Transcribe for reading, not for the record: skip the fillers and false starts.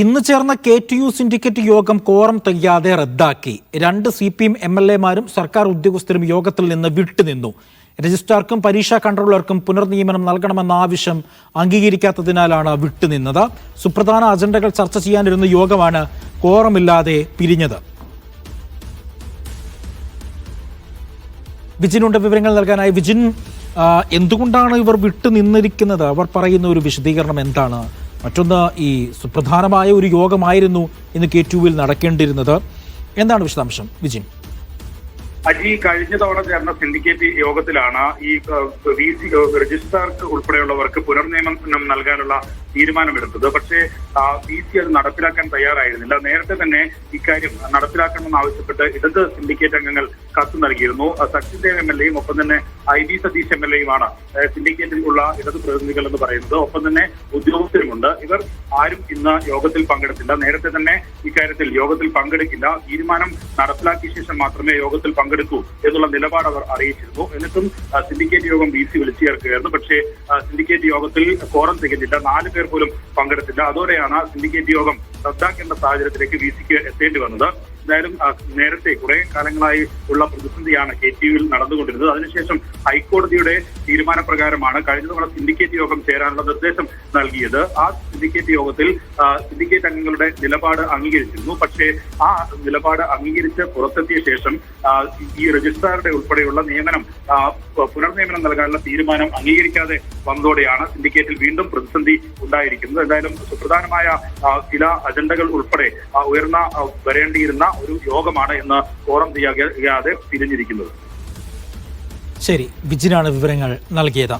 ഇന്ന് ചേർന്ന KTU syndicate യോഗം കോറം തികയാതെ റദ്ദാക്കി. 2 CPM MLA-മാരും സർക്കാർ ഉദ്യോഗസ്ഥരും യോഗത്തിൽ നിന്ന് വിട്ടുനിന്നു. രജിസ്ട്രാർക്കും പരീക്ഷാ കൺട്രോളർക്കും പുനർനിയമനം നൽകണമെന്ന ആവശ്യം അംഗീകരിക്കാത്തതിനാലാണ് വിട്ടുനിന്നത്. സുപ്രധാന അജണ്ടകൾ ചർച്ച ചെയ്യാനിരുന്ന യോഗമാണ് കോറമില്ലാതെ പിരിഞ്ഞത്. വിജിനുണ്ട് വിവരങ്ങൾ നൽകാനായി. വിജിൻ, എന്തുകൊണ്ടാണ് ഇവർ വിട്ടുനിന്നിരിക്കുന്നത്? അവർ പറയുന്ന ഒരു വിശദീകരണം എന്താണ്? മറ്റൊന്ന്, ഈ സുപ്രധാനമായ ഒരു യോഗമായിരുന്നു ഇന്ന് KTUവിൽ നടക്കേണ്ടിയിരുന്നത്. എന്താണ് വിശദാംശം വിജിൻ? അജി, കഴിഞ്ഞ തവണ ചേർന്ന സിൻഡിക്കേറ്റ് യോഗത്തിലാണ് ഈ രജിസ്ട്രാർക്ക് ഉൾപ്പെടെയുള്ളവർക്ക് പുനർനിയമനം നൽകാനുള്ള തീരുമാനമെടുത്തത്. പക്ഷേ VC അത് നടപ്പിലാക്കാൻ തയ്യാറായിരുന്നില്ല. നേരത്തെ തന്നെ ഇക്കാര്യം നടപ്പിലാക്കണമെന്ന് ആവശ്യപ്പെട്ട് ഇടത് സിൻഡിക്കേറ്റ് അംഗങ്ങൾ കത്ത് നൽകിയിരുന്നു. സച്ചിൻദേവ് MLA-യും ഒപ്പം തന്നെ IB സതീഷ് MLA-യുമാണ് സിൻഡിക്കേറ്റിൽ ഉള്ള ഇടത് പ്രതിനിധികൾ എന്ന് പറയുന്നത്. ഒപ്പം തന്നെ ഉദ്യോഗസ്ഥരുമുണ്ട്. ഇവർ ആരും ഇന്ന് യോഗത്തിൽ പങ്കെടുത്തില്ല. നേരത്തെ തന്നെ ഇക്കാര്യത്തിൽ യോഗത്തിൽ പങ്കെടുക്കില്ല, തീരുമാനം നടപ്പിലാക്കിയ ശേഷം മാത്രമേ യോഗത്തിൽ പങ്കെടുക്കൂ എന്നുള്ള നിലപാട് അവർ അറിയിച്ചിരുന്നു. എന്നിട്ടും സിൻഡിക്കേറ്റ് യോഗം VC വിളിച്ചു ചേർക്കുകയായിരുന്നു. പക്ഷേ സിൻഡിക്കേറ്റ് യോഗത്തിൽ കോറം തികഞ്ഞില്ല. 4 പേർ പോലും പങ്കെടുത്തില്ല. അതോടെയാണ് സിൻഡിക്കേറ്റ് യോഗം റദ്ദാക്കേണ്ട സാഹചര്യത്തിലേക്ക് VC-ക്ക് എത്തേണ്ടി വന്നത്. എന്തായാലും നേരത്തെ കുറെ കാലങ്ങളായി ഉള്ള പ്രതിസന്ധിയാണ് KTUവിൽ നടന്നുകൊണ്ടിരുന്നത്. അതിനുശേഷം ഹൈക്കോടതിയുടെ തീരുമാനപ്രകാരമാണ് കഴിഞ്ഞ തവണ സിൻഡിക്കേറ്റ് യോഗം ചേരാനുള്ള നിർദ്ദേശം നൽകിയത്. ആ സിൻഡിക്കേറ്റ് യോഗത്തിൽ സിൻഡിക്കേറ്റ് അംഗങ്ങളുടെ നിലപാട് അംഗീകരിച്ചിരുന്നു. പക്ഷേ ആ നിലപാട് അംഗീകരിച്ച് പുറത്തെത്തിയ ശേഷം ഈ രജിസ്ട്രാറുടെ ഉൾപ്പെടെയുള്ള പുനർനിയമനം നൽകാനുള്ള തീരുമാനം അംഗീകരിക്കാതെ വന്നതോടെയാണ് സിൻഡിക്കേറ്റിൽ വീണ്ടും പ്രതിസന്ധി ഉണ്ടായിരിക്കുന്നത്. എന്തായാലും സുപ്രധാനമായ ചില അജണ്ടകൾ ഉൾപ്പെടെ വരേണ്ടിയിരുന്ന ഒരു യോഗമാണ് ഇന്ന് കോറം തികയാതെ പിരിഞ്ഞിരിക്കുന്നത്. ശരി, വിജിനാണ് വിവരങ്ങൾ നൽകിയത്.